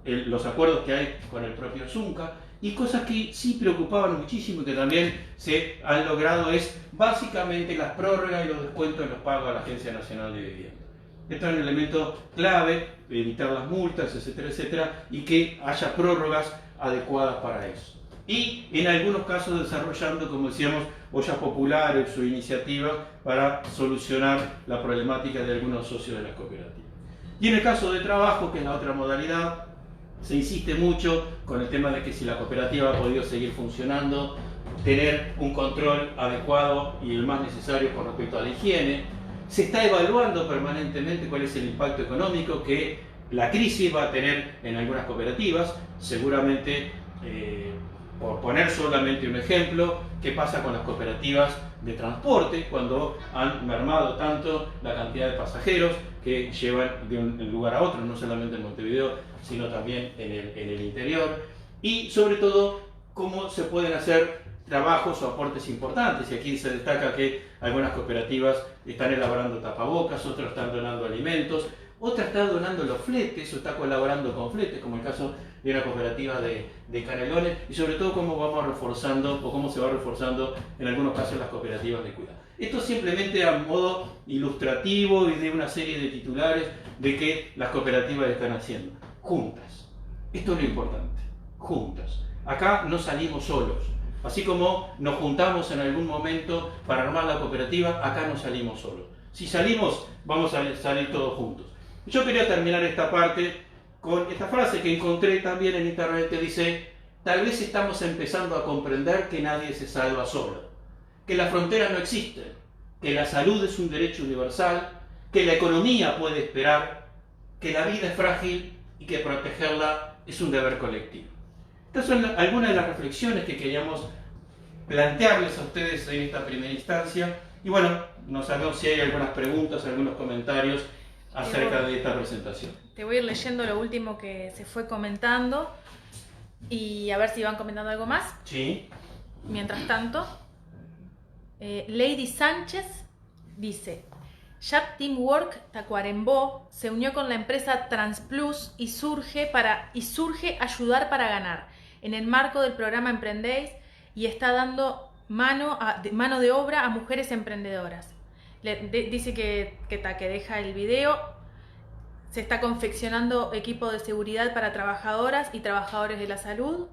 los acuerdos que hay con el propio Zunca Y cosas que sí preocupaban muchísimo y que también se han logrado es básicamente las prórrogas y los descuentos en los pagos a la Agencia Nacional de Vivienda. Esto es un elemento clave, evitar las multas, etcétera, etcétera, y que haya prórrogas adecuadas para eso. Y en algunos casos desarrollando, como decíamos, ollas populares o iniciativas para solucionar la problemática de algunos socios de las cooperativas. Y en el caso de trabajo, que es la otra modalidad, se insiste mucho con el tema de que si la cooperativa ha podido seguir funcionando, tener un control adecuado y el más necesario con respecto a la higiene. Se está evaluando permanentemente cuál es el impacto económico que la crisis va a tener en algunas cooperativas. Seguramente, por poner solamente un ejemplo, qué pasa con las cooperativas de transporte cuando han mermado tanto la cantidad de pasajeros que llevan de un lugar a otro, no solamente en Montevideo, sino también en el interior. Y sobre todo, cómo se pueden hacer trabajos o aportes importantes. Y aquí se destaca que algunas cooperativas están elaborando tapabocas, otras están donando alimentos, otras están donando los fletes o está colaborando con fletes, como el caso de una cooperativa de Canelones, y sobre todo cómo vamos reforzando o cómo se va reforzando en algunos casos las cooperativas de cuidado. Esto simplemente a modo ilustrativo y de una serie de titulares de que las cooperativas están haciendo. Juntas. Esto es lo importante. Juntas. Acá no salimos solos. Así como nos juntamos en algún momento para armar la cooperativa, acá no salimos solos. Si salimos, vamos a salir todos juntos. Yo quería terminar esta parte con esta frase que encontré también en internet que dice: tal vez estamos empezando a comprender que nadie se salva solo, que las fronteras no existen, que la salud es un derecho universal, que la economía puede esperar, que la vida es frágil y que protegerla es un deber colectivo. Estas son algunas de las reflexiones que queríamos plantearles a ustedes en esta primera instancia. Y bueno, no sabemos si hay algunas preguntas, algunos comentarios acerca de esta presentación.
Te voy a ir leyendo lo último que se fue comentando y a ver si van comentando algo más.
Sí.
Mientras tanto, Lady Sánchez dice: Shop Teamwork Tacuarembó se unió con la empresa Transplus y surge ayudar para ganar en el marco del programa Emprendéis y está dando mano de obra a mujeres emprendedoras. Dice que deja el video. Se está confeccionando equipo de seguridad para trabajadoras y trabajadores de la salud.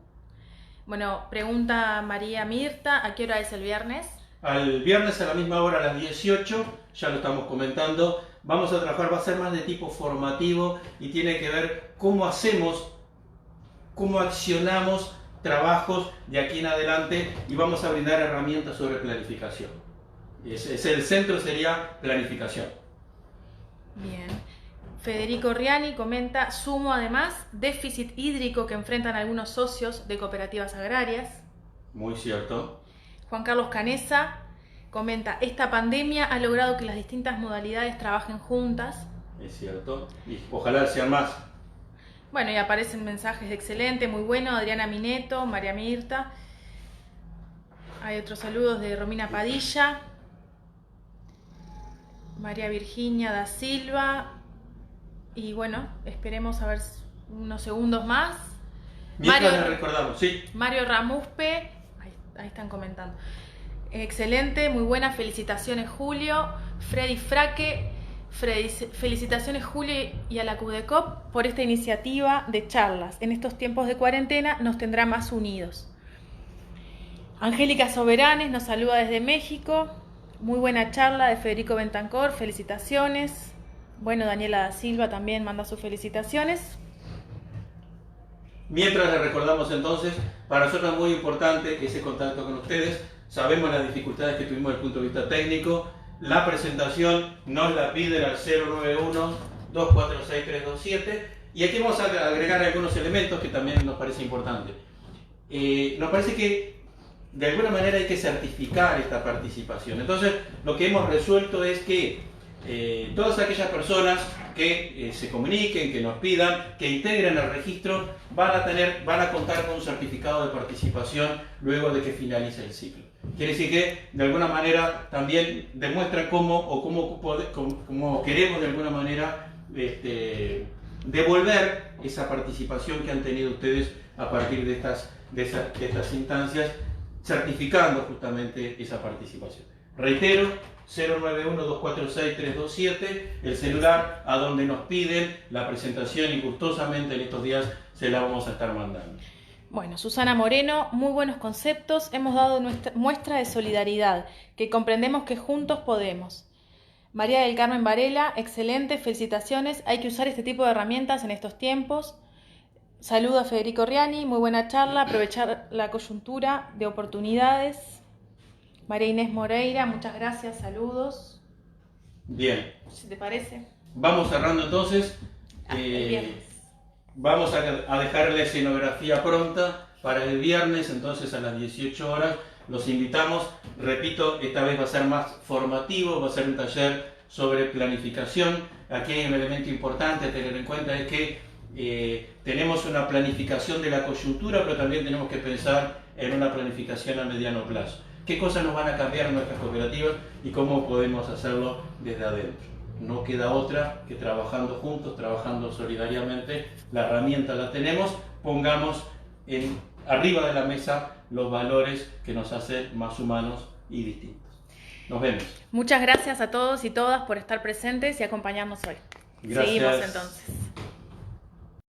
Bueno, pregunta María Mirta, ¿a qué hora es el viernes?
Al viernes a la misma hora, a las 18, ya lo estamos comentando. Vamos a trabajar, va a ser más de tipo formativo y tiene que ver cómo hacemos, cómo accionamos trabajos de aquí en adelante y vamos a brindar herramientas sobre planificación. El centro sería planificación.
Bien. Federico Riani comenta: sumo además déficit hídrico que enfrentan algunos socios de cooperativas agrarias.
Muy cierto.
Juan Carlos Canesa comenta: esta pandemia ha logrado que las distintas modalidades trabajen juntas.
Es cierto. Y ojalá sean más.
Bueno, y aparecen mensajes de excelente, muy bueno, Adriana Mineto, María Mirta. Hay otros saludos de Romina Padilla, María Virginia da Silva. Y bueno, esperemos a ver unos segundos más.
Mientras les recordamos, sí.
Mario Ramuspe, ahí están comentando. Excelente, muy buena, felicitaciones Julio. Freddy Fraque, felicitaciones Julio y a la CUDECOP por esta iniciativa de charlas. En estos tiempos de cuarentena nos tendrá más unidos. Angélica Soberanes nos saluda desde México. Muy buena charla de Federico Bentancor, felicitaciones. Bueno, Daniela da Silva también manda sus felicitaciones.
Mientras les recordamos entonces, para nosotros es muy importante ese contacto con ustedes. Sabemos las dificultades que tuvimos desde el punto de vista técnico. La presentación nos la piden al 091-246-327. Y aquí vamos a agregar algunos elementos que también nos parece importante. Nos parece que de alguna manera hay que certificar esta participación. Entonces, lo que hemos resuelto es que todas aquellas personas que se comuniquen, que nos pidan, que integren el registro, van a contar con un certificado de participación luego de que finalice el ciclo. Quiere decir que de alguna manera también demuestran cómo queremos de alguna manera devolver esa participación que han tenido ustedes a partir de de estas instancias, certificando justamente esa participación. Reitero, 091-246-327, el celular a donde nos piden la presentación y gustosamente en estos días se la vamos a estar mandando.
Bueno, Susana Moreno, muy buenos conceptos, hemos dado nuestra muestra de solidaridad, que comprendemos que juntos podemos. María del Carmen Varela, excelente, felicitaciones, hay que usar este tipo de herramientas en estos tiempos. Saludo a Federico Riani, muy buena charla, aprovechar la coyuntura de oportunidades. María Inés Moreira, muchas gracias, saludos.
Bien.
¿Si te parece?
Vamos cerrando entonces.
El viernes.
Vamos a dejar la escenografía pronta para el viernes, entonces a las 18 horas. Los invitamos, repito, esta vez va a ser más formativo, va a ser un taller sobre planificación. Aquí hay un elemento importante a tener en cuenta, es que tenemos una planificación de la coyuntura, pero también tenemos que pensar en una planificación a mediano plazo. ¿Qué cosas nos van a cambiar en nuestras cooperativas y cómo podemos hacerlo desde adentro? No queda otra que trabajando juntos, trabajando solidariamente. La herramienta la tenemos, pongamos arriba de la mesa los valores que nos hacen más humanos y distintos. Nos vemos.
Muchas gracias a todos y todas por estar presentes y acompañarnos hoy.
Gracias.
Seguimos entonces.